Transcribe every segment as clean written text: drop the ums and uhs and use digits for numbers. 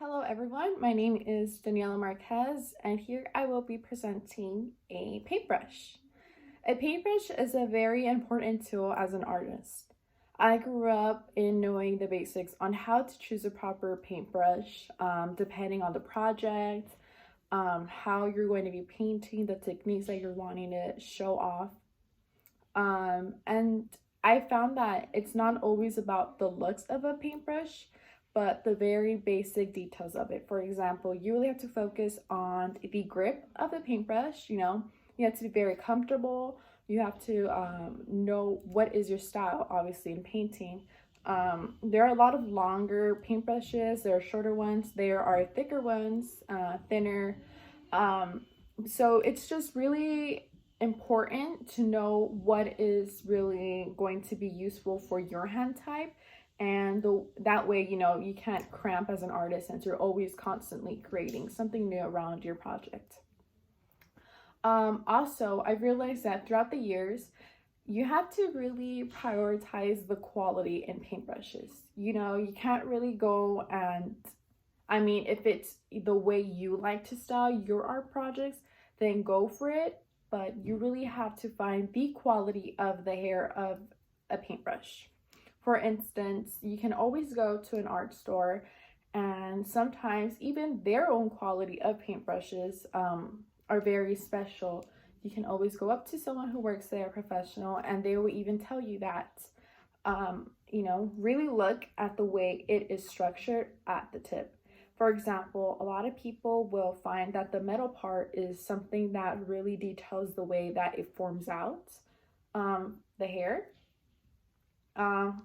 Hello everyone, my name is Daniela Marquez and here I will be presenting a paintbrush. A paintbrush is a very important tool as an artist. I grew up in knowing the basics on how to choose a proper paintbrush, depending on the project, how you're going to be painting, the techniques that you're wanting to show off. And I found that it's not always about the looks of a paintbrush, but the very basic details of it. For example, you really have to focus on the grip of the paintbrush. You have to be very comfortable. You have to know what is your style, obviously, in painting. There are a lot of longer paintbrushes, there are shorter ones, there are thicker ones, thinner. So it's just really important to know what is really going to be useful for your hand type, and that way you can't cramp as an artist since you're always constantly creating something new around your project. Also, I've realized that throughout the years you have to really prioritize the quality in paintbrushes. You can't really go and, I mean, if it's the way you like to style your art projects, then go for it. But you really have to find the quality of the hair of a paintbrush. For instance, you can always go to an art store, and sometimes even their own quality of paintbrushes are very special. You can always go up to someone who works there, a professional, and they will even tell you that, really look at the way it is structured at the tip. For example, a lot of people will find that the metal part is something that really details the way that it forms out the hair.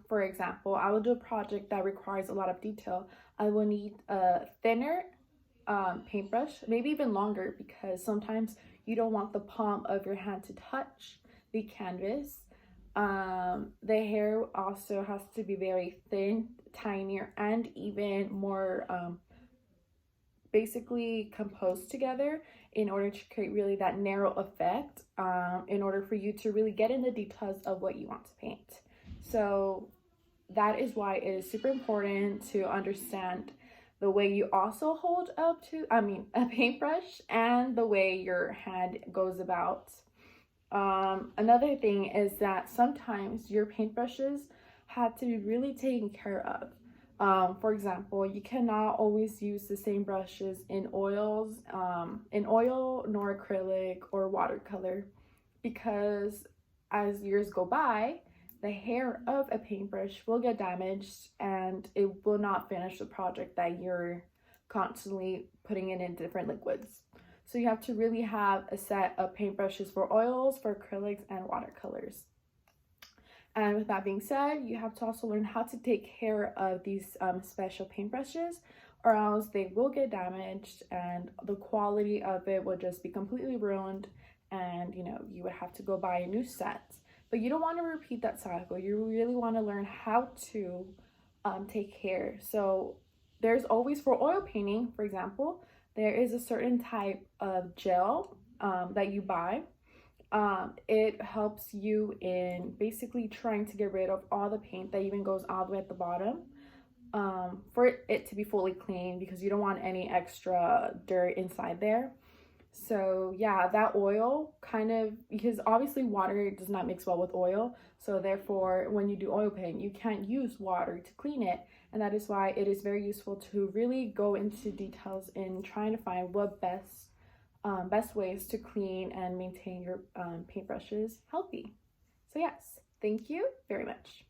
For example, I will do a project that requires a lot of detail. I will need a thinner paintbrush, maybe even longer, because sometimes you don't want the palm of your hand to touch the canvas. The hair also has to be very thin, tinier, and even more basically composed together in order to create really that narrow effect, in order for you to really get in the details of what you want to paint. So that is why it is super important to understand the way you also hold up to, a paintbrush, and the way your hand goes about. Another thing is that sometimes your paintbrushes have to be really taken care of. For example, you cannot always use the same brushes in oil nor acrylic or watercolor, because as years go by, the hair of a paintbrush will get damaged and it will not finish the project that you're constantly putting it in different liquids. So you have to really have a set of paintbrushes for oils, for acrylics, and watercolors. And with that being said, you have to also learn how to take care of these special paintbrushes, or else they will get damaged and the quality of it will just be completely ruined, and you would have to go buy a new set. But you don't want to repeat that cycle. You really want to learn how to take care. So there's always, for oil painting, for example, there is a certain type of gel that you buy. It helps you in basically trying to get rid of all the paint that even goes all the way at the bottom, for it to be fully clean, because you don't want any extra dirt inside there. So yeah, that oil kind of, because obviously water does not mix well with oil, so therefore when you do oil paint you can't use water to clean it, and that is why it is very useful to really go into details in trying to find what best ways to clean and maintain your paintbrushes healthy. So yes, thank you very much.